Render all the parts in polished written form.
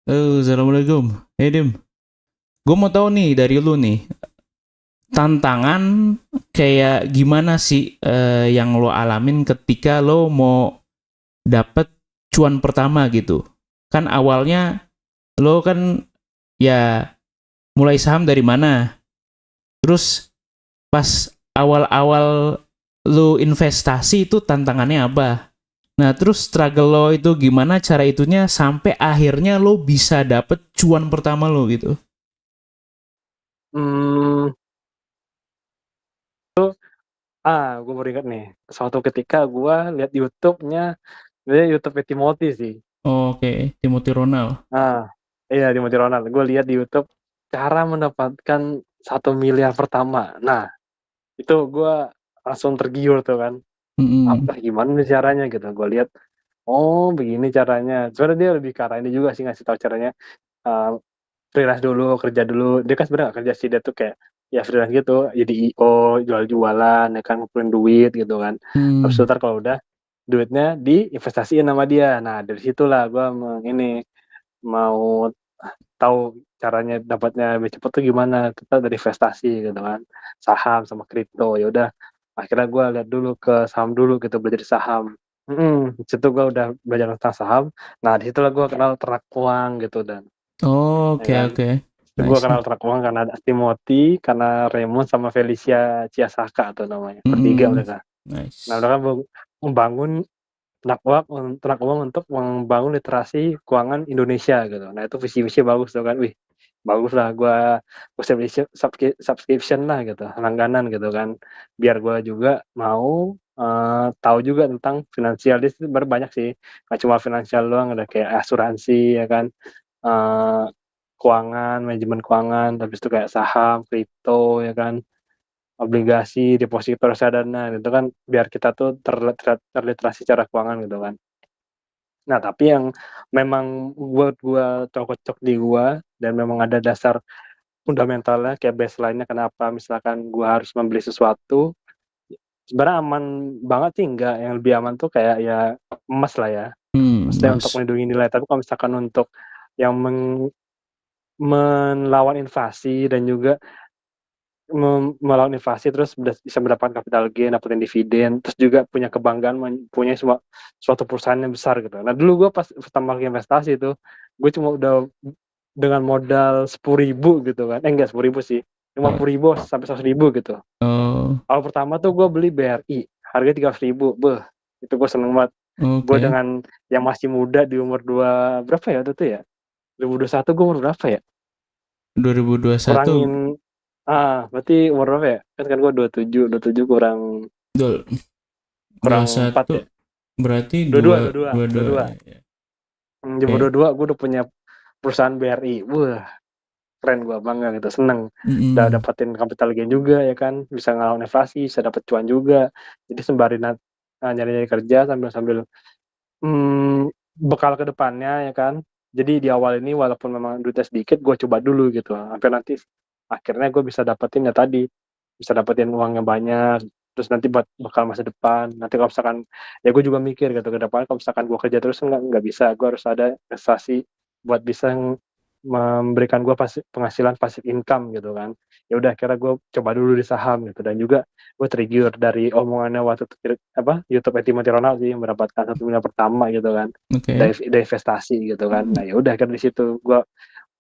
Assalamualaikum. Hey Dim, gue mau tahu nih dari lu nih, tantangan kayak gimana sih yang lo alamin ketika lo mau dapet cuan pertama gitu. Kan awalnya lo kan ya mulai saham dari mana, terus pas awal-awal lo investasi itu tantangannya apa? Nah terus struggle lo itu gimana cara itunya sampai akhirnya lo bisa dapet cuan pertama lo gitu. Mmm, gue baru ingat nih, suatu ketika gue lihat YouTube-nya, sebenarnya YouTube-nya Timothy sih. Oke, Timothy Ronald. Nah, iya Timothy Ronald. Gue lihat di YouTube cara mendapatkan 1 miliar pertama. Nah, itu gue langsung tergiur tuh kan. Mm-mm. Apa gimana nih caranya gitu. Gue lihat, oh begini caranya. Sebenarnya dia lebih ke arah ini juga sih ngasih tahu caranya. eh, Freelance dulu, kerja dulu. Dia kan sebenarnya nggak kerja sih, dia tuh kayak ya freelance gitu, jadi IO, jual-jualan, ya kan ngumpulin duit gitu kan. Habis itu Hmm. ntar kalau udah duitnya diinvestasiin sama dia. Nah dari situlah gue ini mau tahu caranya dapatnya lebih cepet tuh gimana. Kita dari investasi gitu kan, saham sama kripto. Ya udah, akhirnya gue lihat dulu ke saham dulu gitu, belajar di saham. Di situ gue udah belajar tentang saham. Nah di situlah gue kenal ternak uang gitu, dan ya Oke, kan. oke. Gue Nice. kenal ternak uang karena ada Timothy, karena Raymond sama Felicia Ciasaka tuh namanya, bertiga Mm-mm. mereka. Nah Nice. mereka membangun ternak uang untuk membangun literasi keuangan Indonesia gitu. Nah itu visi misi bagus tuh kan, wih bagus lah, gue subscription lah gitu, langganan gitu kan, biar gue juga mau tahu juga tentang finansial. Di situ banyak sih, nggak cuma finansial doang, ada kayak asuransi ya kan, eh, keuangan, manajemen keuangan, habis itu kayak saham, kripto ya kan, obligasi, deposito reksadana, itu kan biar kita tuh terliterasi secara keuangan gitu kan. Nah, tapi yang memang buat gua cocok di gua dan memang ada dasar fundamentalnya kayak baseline-nya, kenapa misalkan gua harus membeli sesuatu, sebenarnya aman banget sih enggak, yang lebih aman tuh kayak ya emas lah ya. Maksudnya untuk Nice. melindungi nilai, tapi kalau misalkan untuk yang melawan inflasi dan juga melawan inflasi, terus bisa mendapatkan capital gain, dapetin dividen, terus juga punya kebanggaan punya suatu perusahaan yang besar gitu. Nah dulu gue pas pertama kali investasi itu, gue cuma udah dengan modal 10.000 gitu kan, enggak 10.000 sih, 50.000 sampai 100.000 gitu. Oh, Awal pertama tuh gue beli BRI, harga 300.000, itu gue seneng banget. Gue oke. dengan yang masih muda di umur dua berapa ya waktu itu ya, 2021 gue umur berapa ya? 2021 Kurangin, berarti umur berapa ya? Kan gue 27 kurang dol kurang 4 21 ya? berarti 22, 22, 22 22. ya, ya. Di umur Oke. 22 gue udah punya perusahaan BRI. Wah, keren, gue bangga gitu, seneng. Udah Mm-mm. dapetin capital gain juga ya kan, bisa ngelawan inflasi, bisa dapet cuan juga. Jadi sembari nyari-nyari kerja sambil-sambil bekal ke depannya ya kan. Jadi di awal ini walaupun memang duitnya sedikit, gue coba dulu gitu. Sampai nanti akhirnya gue bisa dapetin ya tadi, bisa dapetin uang yang banyak, terus nanti buat bekal masa depan. Nanti kalau misalkan, ya gue juga mikir gitu ke depan, kalau misalkan gue kerja terus nggak bisa, gue harus ada investasi buat bisa memberikan gue penghasilan passive income gitu kan. Ya udah, akhirnya gue coba dulu di saham gitu, dan juga gue trigger dari omongannya waktu itu, apa, YouTube Timothy Ronald sih, yang mendapatkan 1 miliar pertama gitu kan, Oke. dari investasi gitu kan. Nah ya udah, akhirnya di situ gue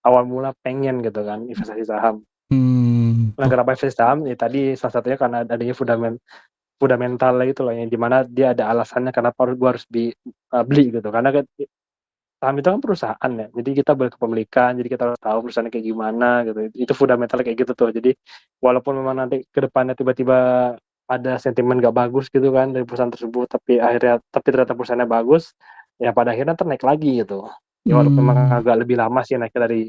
awal mula pengen gitu kan investasi saham. Nah Oh, kenapa investasi saham ya tadi, salah satunya karena adanya fundamental itu loh, yang dimana dia ada alasannya kenapa gue harus beli gitu, karena kan saham itu kan perusahaan ya, jadi kita berkepemilikan, jadi kita harus tahu perusahaannya kayak gimana gitu. Itu fundamentalnya kayak gitu tuh. Jadi walaupun memang nanti ke depannya tiba-tiba ada sentimen gak bagus gitu kan dari perusahaan tersebut, tapi ternyata perusahaannya bagus, ya pada akhirnya naik lagi gitu. Ya walaupun memang hmm. agak lebih lama sih naiknya dari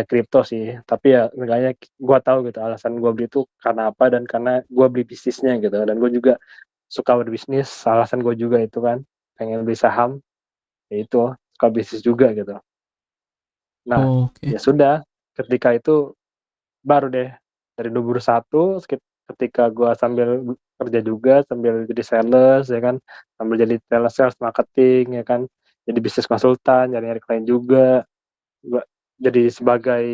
kripto sih, tapi ya enggaknya gue tahu gitu alasan gue beli itu karena apa, dan karena gue beli bisnisnya gitu, dan gue juga suka berbisnis. Alasan gue juga itu kan pengen beli saham, ya itu suka bisnis juga gitu. Nah Oke. ya sudah, ketika itu baru deh, dari 2021, ketika gue sambil kerja juga, sambil jadi sales ya kan, sambil jadi sales sales marketing ya kan, jadi bisnis konsultan, nyari-nyari klien juga. Gua jadi sebagai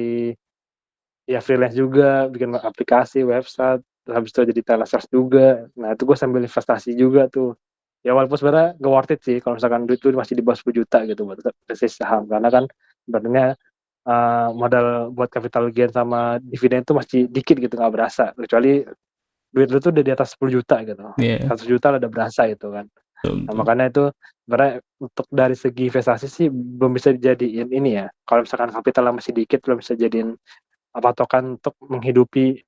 ya freelance juga, bikin aplikasi, website, terus habis itu jadi telesales juga. Nah, itu gue sambil investasi juga tuh. Ya walaupun sebenarnya nggak worth it sih kalau misalkan duit itu masih di bawah 10 juta gitu buat investasi saham, karena kan sebenarnya modal buat capital gain sama dividen itu masih dikit gitu, nggak berasa. Kecuali duit lu tuh udah di atas 10 juta gitu. Iya, 100 juta udah berasa itu kan. betul, Nah, betul. makanya itu sebenarnya untuk dari segi investasi sih belum bisa dijadiin ini ya. Kalau misalkan kapitalnya masih dikit belum bisa jadiin patokan untuk menghidupi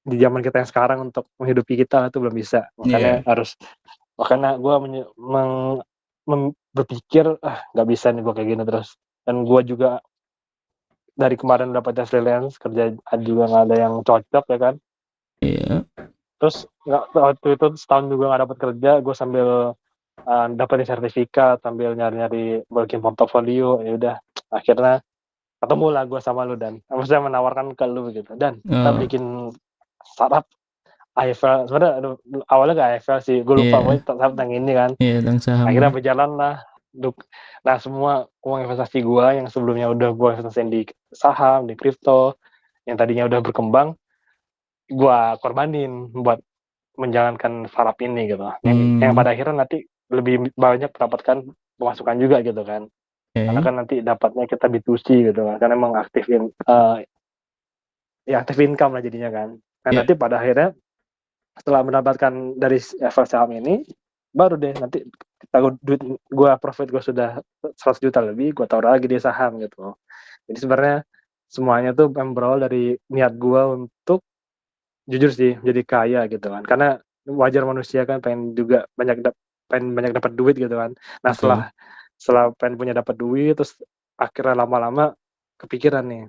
di zaman kita yang sekarang, untuk menghidupi kita itu belum bisa. Iya, Makanya gue berpikir nggak bisa nih gue kayak gini terus. Dan gue juga dari kemarin dapatnya freelance kerja juga nggak ada yang cocok ya kan. iya, Terus nggak, waktu itu setahun juga nggak dapat kerja, gue sambil dapetin sertifikat sambil nyari-nyari bikin portofolio. Ya udah, akhirnya ketemu lah gue sama lu, dan maksudnya menawarkan ke lu gitu, dan kita oh, bikin startup AFL. Sebenarnya awalnya gak AFL sih, gue lupa, iya, pokoknya startup yang ini kan. iya, tentang saham Akhirnya kan. berjalan lah. Nah, semua uang investasi gue yang sebelumnya udah gue investasiin di saham, di kripto, yang tadinya udah berkembang, gue korbanin buat menjalankan startup ini gitu. Yang Hmm, pada akhirnya nanti lebih banyak mendapatkan pemasukan juga gitu kan. Karena oke, kan nanti dapatnya kita B2C gitu kan. Karena emang ya aktif income lah jadinya kan. Nah, ya, nanti pada akhirnya setelah mendapatkan dari efek saham ini, baru deh nanti kita duit gue, profit gue sudah 100 juta lebih, gue taruh lagi di saham gitu. Jadi sebenarnya semuanya tuh berawal dari niat gue untuk jujur sih jadi kaya gitu kan. Karena wajar manusia kan pengen juga pengen banyak dapat duit gitu kan. Nah, betul. setelah pengen punya dapat duit, terus akhirnya lama-lama kepikiran nih,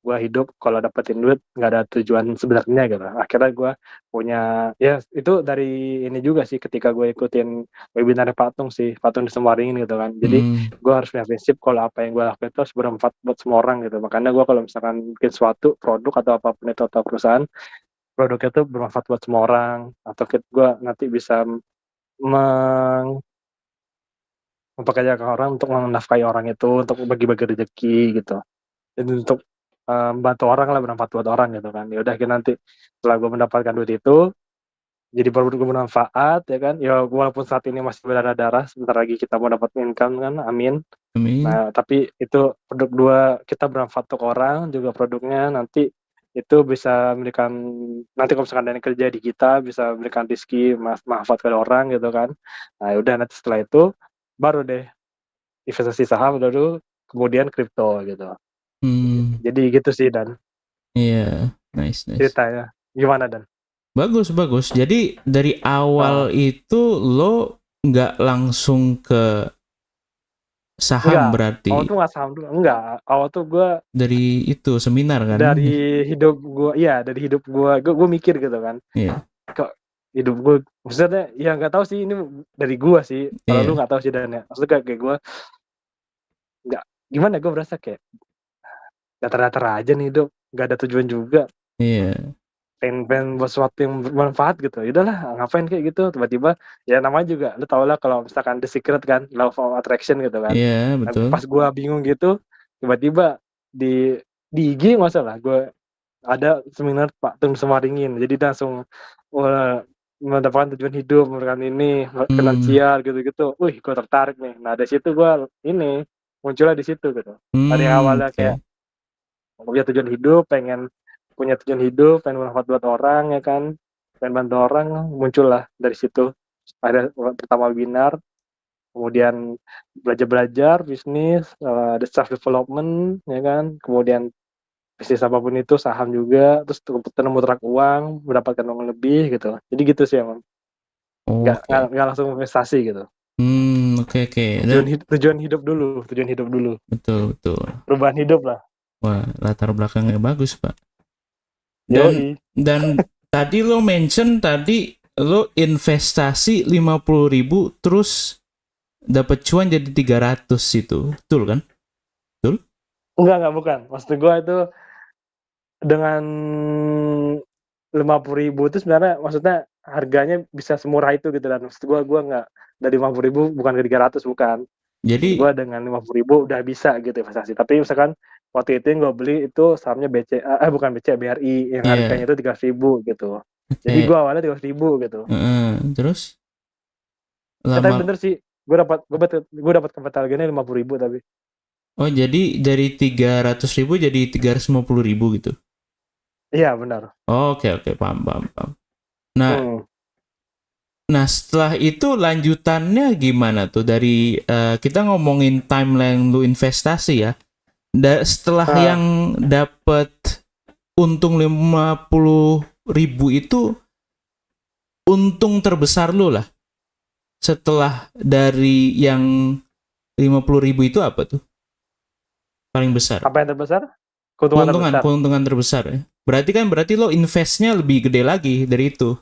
gue hidup kalau dapetin duit nggak ada tujuan sebenarnya gitu. Akhirnya gue punya, ya itu dari ini juga sih, ketika gue ikutin webinar Patung sih, Patung di Semaringin gitu kan. Jadi Hmm, gue harus punya prinsip kalau apa yang gue lakukan itu harus bermanfaat buat semua orang gitu. Makanya gue kalau misalkan bikin suatu produk atau apapun itu, atau perusahaan, produknya itu bermanfaat buat semua orang, atau gue nanti bisa meng mempekerjakan orang untuk menafkahi orang itu, untuk bagi-bagi rezeki gitu. Dan untuk membantu orang lah, bermanfaat buat orang gitu kan. Ya udah, nanti setelah gue mendapatkan duit itu, jadi produk gue bermanfaat ya kan. Ya walaupun saat ini masih berdarah-darah, sebentar lagi kita mau dapat income kan, amin. amin. Nah, tapi itu produk dua, kita bermanfaat untuk orang, juga produknya nanti itu bisa memberikan, nanti kalau misalkan ada yang kerja di kita bisa memberikan rezeki manfaat ke orang gitu kan. Nah, ya udah, nanti setelah itu baru deh investasi saham dulu, kemudian kripto gitu. Hmm, Jadi gitu sih, dan iya, nice, nice. ceritanya gimana, dan Bagus, bagus. Jadi dari uh, awal itu lo nggak langsung ke saham enggak, awal berarti tuh nggak saham dulu, enggak. Awal tuh gue dari itu seminar kan? dari hidup gue mikir gitu kan, Iya, kok hidup gue, maksudnya ya nggak tahu sih, ini dari gue sih, kalau lu iya, nggak tahu sih, dan ya maksudnya kayak gue nggak, gimana, gue berasa kayak datar-datar aja nih hidup, nggak ada tujuan juga, iya, pengen buat sesuatu yang bermanfaat gitu. Ya udahlah, ngapain kayak gitu, tiba-tiba ya namanya juga lu tau lah, kalau misalkan The Secret kan, Law of Attraction gitu kan. iya, Nah, betul. pas gue bingung gitu, tiba-tiba di IG nggak salah gue ada seminar Pak Tung Semaringin, jadi langsung wah, mendapatkan tujuan hidup, memberikan ini Hmm, finansial gitu-gitu. Wih, gue tertarik nih. Nah, dari situ gue ini munculnya di situ gitu. Dari awalnya kayak oke. punya tujuan hidup, pengen bermanfaat buat orang ya kan, pengen bantu orang, muncullah dari situ. Ada pertama webinar, kemudian belajar bisnis, ada self development ya kan, kemudian bisnis apapun itu, saham juga, terus ketemu terak uang, mendapatkan uang lebih gitu. Jadi gitu sih emang, Oke. nggak langsung investasi gitu. Oke, oke. Dan Tujuan hidup dulu, betul, betul. perubahan hidup lah. Wah, latar belakangnya bagus, Pak. Dan Yoi. dan tadi lo mention tadi lo investasi 50.000 terus dapat cuan jadi 300 itu. Betul kan? Betul? Enggak, bukan. Maksud gue itu dengan 50.000 itu sebenarnya, maksudnya harganya bisa semurah itu gitu, dan maksud gue nggak, dari 50.000 bukan ke 300, bukan. Jadi Gue dengan 50.000 udah bisa gitu investasi. Tapi misalkan waktu itu yang gue beli itu sahamnya BCA, bukan BCA, BRI yang iya, harganya itu 13.000 gitu. Jadi oke. gue awalnya 13.000 gitu. Terus Tapi lama. bener sih, gue dapat capital gainnya 50.000 tapi. Oh, jadi dari 300.000 jadi 350.000 gitu. Iya benar. Oh, oke, oke, paham, paham, paham. Nah, Hmm. nah setelah itu lanjutannya gimana tuh dari kita ngomongin timeline lu investasi ya. Setelah Nah, yang dapat untung 50.000 itu untung terbesar lu lah. Setelah dari yang 50.000 itu apa tuh? Paling besar. apa yang terbesar? Keuntungan Keuntungan, terbesar. keuntungan terbesar ya. Berarti lo investnya lebih gede lagi dari itu.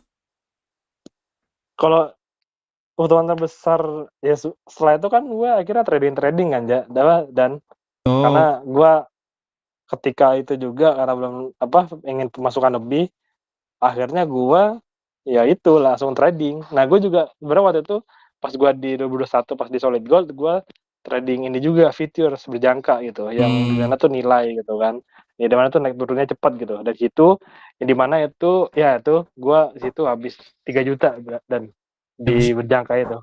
Kalau keuntungan terbesar ya setelah itu kan gue akhirnya trading kan ya, dan Oh, karena gue ketika itu juga karena belum ingin pemasukan lebih, akhirnya gue ya itu langsung trading. Nah gue juga sebenarnya waktu itu pas gue di 2021 pas di Solid Gold gue trading ini juga futures berjangka gitu yang hmm, dimana tuh nilai gitu kan, ya dimana tuh naik turunnya cepat gitu. Dari situ yang dimana itu ya itu gue situ habis 3 juta dan di berjangka itu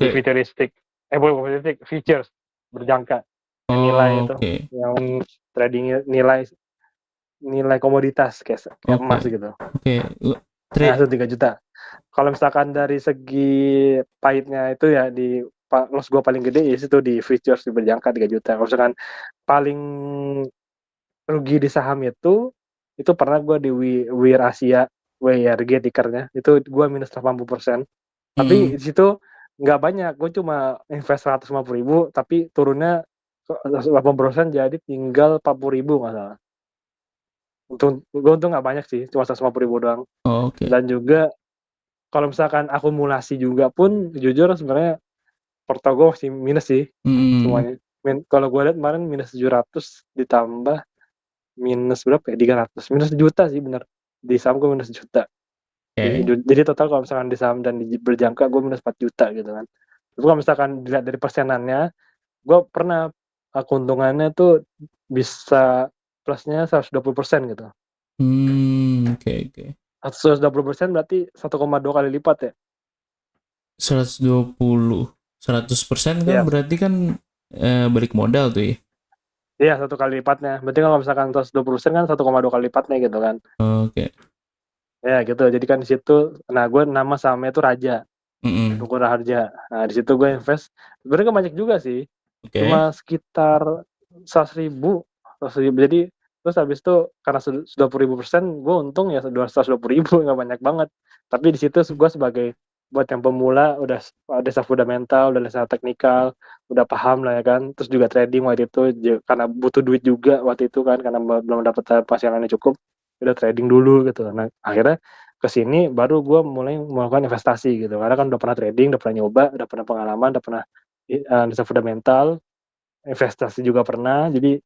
di oke. futuristik bukan futuristik futures berjangka yang nilai Oh, itu oke, yang trading nilai nilai komoditas kayak oke, emas gitu. oke. Nah, Trade, itu 3 juta. Kalau misalkan dari segi pahitnya itu ya loss gue paling gede ya situ di futures di berjangka 3 juta. Kalau misalkan paling rugi di saham itu pernah gue di Wir Asia, WIRG tickernya, itu gue minus 80%. Tapi hmm, di situ nggak banyak, gue cuma invest 150.000, tapi turunnya 80% jadi tinggal 40.000 nggak salah. Untung nggak banyak sih, cuma 150.000 doang. oh, oke. Dan juga kalau misalkan akumulasi juga pun jujur sebenarnya porto gue masih minus sih Hmm, semuanya. Kalau gue lihat kemarin minus 700 ditambah minus berapa ya, 300, minus juta sih bener. Di saham gue minus juta. oke. Jadi total kalau misalkan di saham dan di berjangka gue minus 4 juta gitu kan. Tapi kalau misalkan dilihat dari persenannya, gue pernah keuntungannya tuh bisa plusnya 120% gitu. Oke, oke. 120% berarti 1,2 kali lipat ya. 120, 100% kan Iya, berarti kan balik modal tuh ya. iya 1 kali lipatnya. Berarti kalau misalkan 120% kan 1,2 kali lipatnya gitu kan. Oke. Ya gitu. Jadi kan di situ, nah gue nama sahamnya itu Raja, Mm-mm. Rukun Raharja. Nah di situ gue invest. Sebenarnya gak banyak juga sih, Oke. cuma sekitar 100.000, 100.000. Jadi terus habis itu karena sudah 10.000%, gue untung ya 220.000, nggak banyak banget. Tapi di situ gue sebagai buat yang pemula udah desa fundamental, udah desa teknikal, udah paham lah ya kan. Terus juga trading waktu itu karena butuh duit juga waktu itu kan karena belum dapat penghasilan yang cukup, udah trading dulu gitu. Nah akhirnya kesini baru gue mulai melakukan investasi gitu karena kan udah pernah trading, udah pernah nyoba, udah pernah pengalaman, udah pernah desa fundamental, investasi juga pernah. Jadi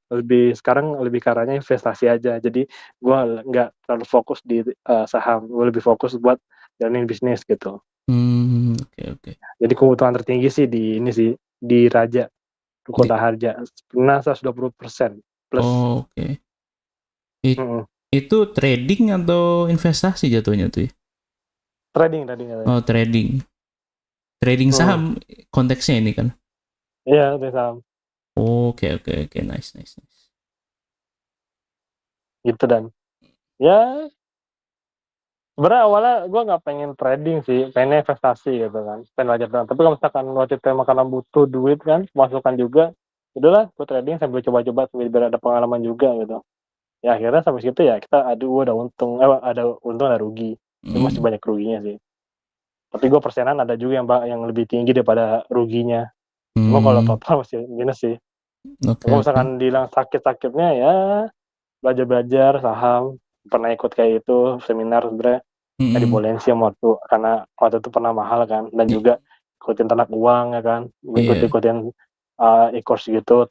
sekarang lebih ke arahnya investasi aja. Jadi gue nggak terlalu fokus di saham, gue lebih fokus buat jalanin bisnis gitu. Oke, oke. Jadi keuntungan tertinggi sih di ini sih, di Raja Di- Kota Harja pernah 120% plus. Oke. It- Mm-mm. itu trading atau investasi jatuhnya tuh ya? Trading katanya. Oh, trading. Trading Hmm. saham konteksnya ini kan. Iya itu saham Oke, oke, oke. Nice, nice, nice. gitu. Dan ya sebenarnya awalnya gue nggak pengen trading sih, pengen investasi gitu kan, pengen belajar doang. Tapi kalau misalkan waktu itu emang karena butuh duit kan, masukan juga, udahlah gue trading sambil coba-coba sambil biar ada pengalaman juga gitu. Ya akhirnya sampai situ ya kita aduh ada untung ada rugi, tapi masih Hmm, banyak ruginya sih. Tapi gue persenan ada juga yang lebih tinggi daripada ruginya. Cuma kalau hmm, total masih minus sih. oke, Kalau oke. misalkan bilang sakit-sakitnya ya belajar-belajar saham, pernah ikut kayak itu seminar sebenarnya. Nggak Hmm, dibolehin sih karena waktu itu pernah mahal kan, dan i- juga ikutin ternak uang ya kan, iya. ikut-ikutin e-course gitu.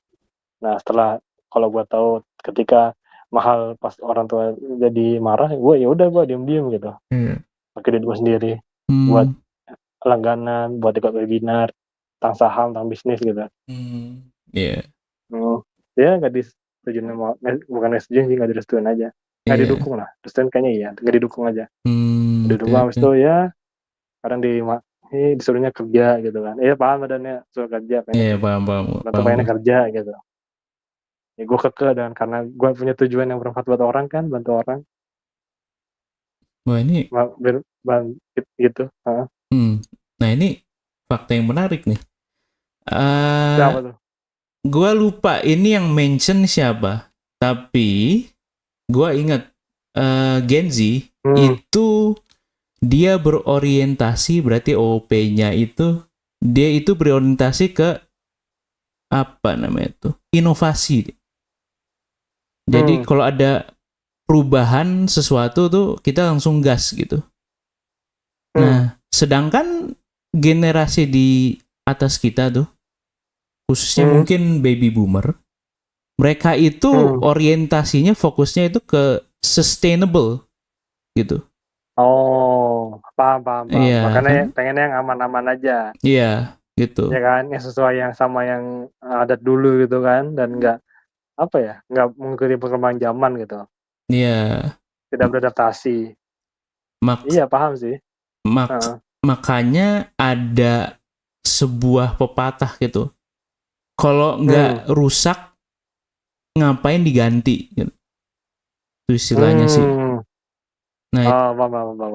Nah setelah kalau gue tahu ketika mahal pas orang tua jadi marah, gue ya udah gue diem-diem gitu, Iya. pakai duit gue sendiri buat Hmm, langganan, buat ikut webinar. tentang saham, tentang bisnis gitu. Iya. Ya nggak disetujuin bukan nggak disetujuin sih, nggak direstuin aja. Nggak Iya. didukung lah. Restuin kayaknya iya, nggak didukung aja. Oke, Didukung habis oke. itu ya kadang disuruhnya kerja gitu kan. Iya paham badannya suruh kerja, Iya, pengen paham, paham, atau paham pengennya gue. kerja gitu. Ya gue keke dan karena gue punya tujuan yang bermanfaat buat orang kan, bantu orang, Wah, ini, gitu. Heeh. nah ini fakta yang menarik nih. Eh, Siapa tuh? gua lupa ini yang mention siapa, tapi gua ingat Gen Z Hmm. itu dia berorientasi, berarti OP-nya itu dia itu berorientasi ke apa namanya itu, inovasi. Jadi Hmm. kalau ada perubahan sesuatu tuh kita langsung gas gitu. Hmm. Nah, sedangkan generasi di atas kita tuh, khususnya Hmm. mungkin baby boomer, mereka itu Hmm. orientasinya fokusnya itu ke sustainable gitu. Oh, paham, paham, paham. Iya Makanya kan? pengennya yang aman-aman aja, Iya, gitu. ya kan? Yang sesuai yang sama yang adat dulu gitu kan, dan nggak apa ya, nggak mengikuti perkembangan zaman gitu, Iya. tidak beradaptasi. Mak Iya, paham sih. mak Heeh. makanya ada sebuah pepatah gitu. Kalau Hmm. nggak rusak, ngapain diganti? Gitu. Itu istilahnya sih. Hmm. Nah, Oh, paham, paham, paham,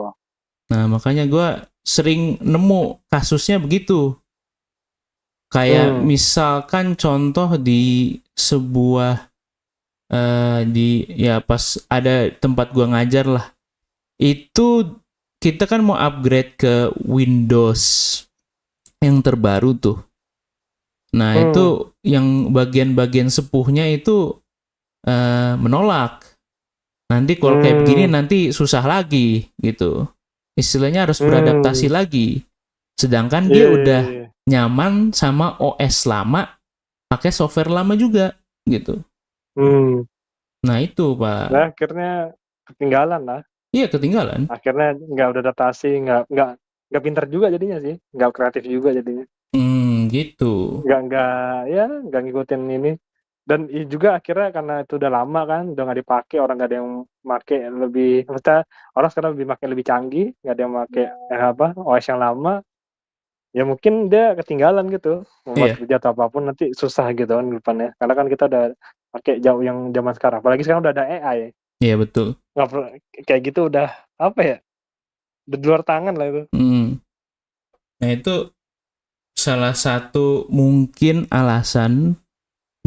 paham. makanya gue sering nemu kasusnya begitu. Kayak Hmm. misalkan contoh di sebuah di ya pas ada tempat gua ngajar lah. Itu kita kan mau upgrade ke Windows yang terbaru tuh. Nah, Hmm. itu yang bagian-bagian sepuhnya itu menolak. Nanti kalau kayak begini Hmm. nanti susah lagi gitu. Istilahnya harus beradaptasi Hmm. lagi. Sedangkan dia Iya, iya, udah iya. nyaman sama OS lama, pakai software lama juga gitu. Hmm. Nah, itu, Nah, Pak. akhirnya ketinggalan lah. Iya, ketinggalan. Akhirnya nggak udah adaptasi, nggak pintar juga jadinya sih, nggak kreatif juga jadinya. Gitu. Nggak ngikutin ini. Dan juga akhirnya karena itu udah lama kan, udah nggak dipakai, orang nggak ada yang make lebih, maksudnya orang sekarang lebih canggih, nggak ada yang make apa OS yang lama, ya mungkin dia ketinggalan gitu, membuat Iya, kerja atau apapun nanti susah gitu kan ke depannya. Karena kan kita udah pakai jauh yang zaman sekarang, apalagi sekarang udah ada AI, iya betul. nggak perlu kayak gitu, udah apa ya, udah di luar tangan lah itu. Hmm. Nah, itu salah satu mungkin alasan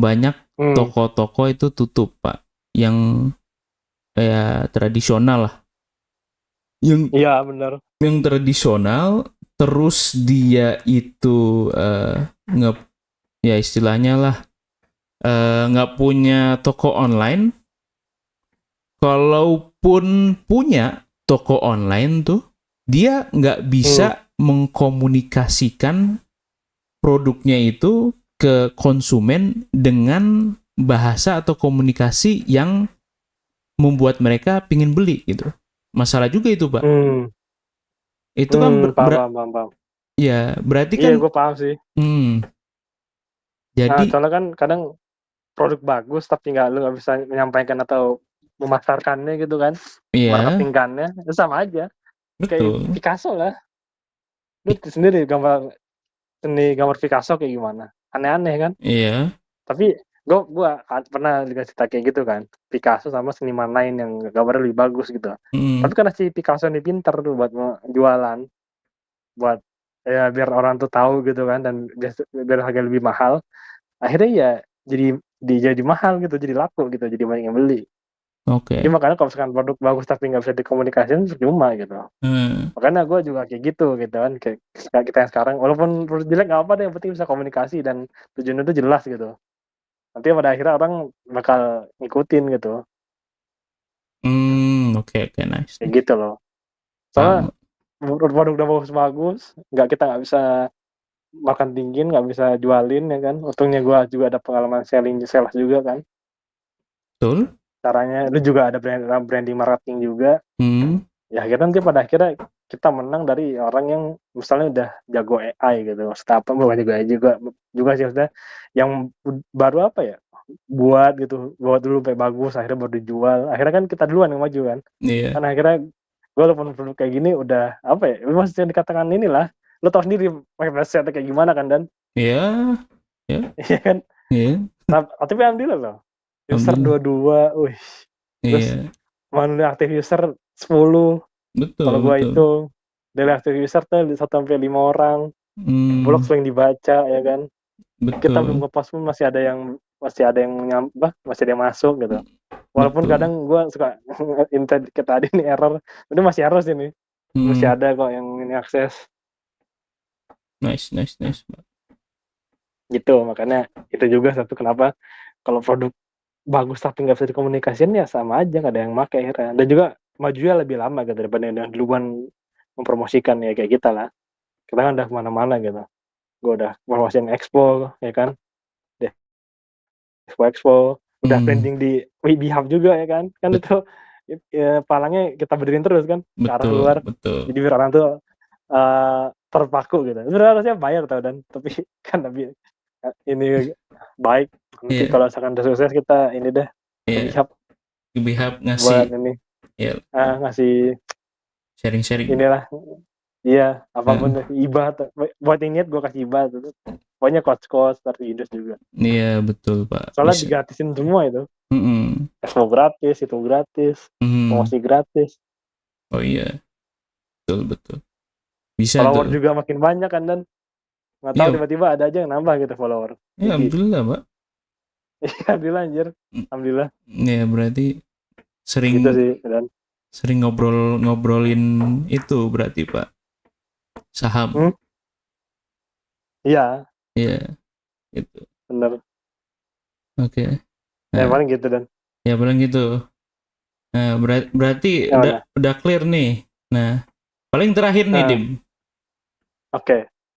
banyak Hmm. toko-toko itu tutup, Pak. Yang kayak tradisional lah. Yang Iya benar. yang tradisional terus dia itu nggak, ya istilahnya lah, nggak punya toko online. Kalaupun punya toko online tuh, dia nggak Hmm. bisa mengkomunikasikan produknya itu ke konsumen dengan bahasa atau komunikasi yang membuat mereka pingin beli gitu. Masalah juga itu, Pak. Hmm. Itu kan Paham, paham, paham, paham. ya berarti Iya, kan, gue paham sih. Nah, jadi soalnya kan kadang produk bagus tapi lu nggak bisa menyampaikan atau memasarkannya gitu kan, ya marketingkannya, itu sama aja. Kayak betul. Picasso lah. Lu sendiri gambar Picasso kayak gimana? Aneh-aneh kan? Iya. Tapi gua pernah dikasih cerita kayak gitu kan. Picasso sama seniman lain yang gambarnya lebih bagus gitu. Mm, Tapi karena si Picasso ini pinter tuh buat jualan, buat ya biar orang tuh tahu gitu kan, dan biar harga lebih mahal. Akhirnya ya jadi mahal gitu, jadi laku gitu, jadi banyak yang beli. Jadi oke. makanya kalau misalkan produk bagus tapi nggak bisa dikomunikasikan percuma gitu. Hmm, Makanya gue juga kayak gitu kan, kayak kita yang sekarang walaupun produk jelek nggak apa deh, yang penting bisa komunikasi dan tujuannya itu jelas gitu. Nanti pada akhirnya orang bakal ngikutin gitu, oke, oke, nice, kayak nice. gitu loh. Soalnya Paham. produk udah bagus-bagus, kita nggak bisa makan tinggi, nggak bisa jualin ya kan. Untungnya gue juga ada pengalaman sales juga kan. Betul. Caranya lu juga ada branding marketing juga. Hmm, Ya akhirnya nanti pada akhirnya kita menang dari orang yang misalnya udah jago AI gitu. Maksudnya apa, bukan jago AI juga sih, maksudnya yang baru apa ya, buat dulu sampai bagus, akhirnya baru dijual. Akhirnya kan kita duluan yang maju kan. Iya. Kan akhirnya walaupun produk kayak gini udah apa ya, maksudnya dikatakan inilah, lo tau sendiri pakai presetnya kayak gimana kan, dan Iya. Ya. iya kan. Iya. Tapi alhamdulillah loh, user Alhamdulillah. 22, wih, terus Iya. monthly active user 10. Betul, Kalau gua betul. itu daily active user tuh 1 sampai 5 orang, blog Hmm, sering dibaca ya kan. Kita belum betul. ngepost pun masih ada yang masih ada yang masuk gitu. Walaupun Betul. kadang gua suka intent kita tadi nih error, udah masih harus ini. Masih Hmm, ada kok yang ini akses nice, nice, nice. gitu. Makanya itu juga satu kenapa kalau produk bagus tapi nggak bisa dikomunikasiin ya sama aja nggak ada yang make akhirnya. Dan juga majunya lebih lama gitu daripada yang duluan mempromosikan ya kayak kita lah. Kita kan udah kemana-mana gitu. Gue udah promosiin Expo ya kan, di Expo, udah Hmm, branding di Webihub juga ya kan. Kan bet- itu palangnya kita berdiriin terus kan ke arah betul, luar. betul. Jadi biar orang tuh terpaku gitu. Sebenarnya harusnya bayar tau, dan tapi kan tapi ini baik, nanti Iya, kalau misalkan udah sukses kita ini deh ke iya. Bihab Bihab ngasih, buat ini ya, ngasih sharing-sharing. inilah, iya apapun Heeh. deh, hibah buat yang niat gue kasih hibah tuh. Pokoknya coach dari Indos juga. Iya, betul, Pak. Soalnya Bisa. digratisin semua itu. Mm-mm. Expo gratis, itu gratis, Mm. promosi gratis. Oh iya, betul, betul. Bisa Follower tuh. juga makin banyak kan, dan nggak tahu Iya, tiba-tiba ada aja yang nambah gitu follower. ya, Jadi alhamdulillah, Pak. iya alhamdulillah anjir. Alhamdulillah Ya, berarti sering gitu sih, dan sering ngobrolin itu berarti, Pak. Saham. hmm, iya Iya, itu. bener. Oke. Ya Nah, paling gitu, dan ya paling gitu. Nah, berarti yang mana. udah clear nih. Nah, paling terakhir nih, Nah, Dim. oke.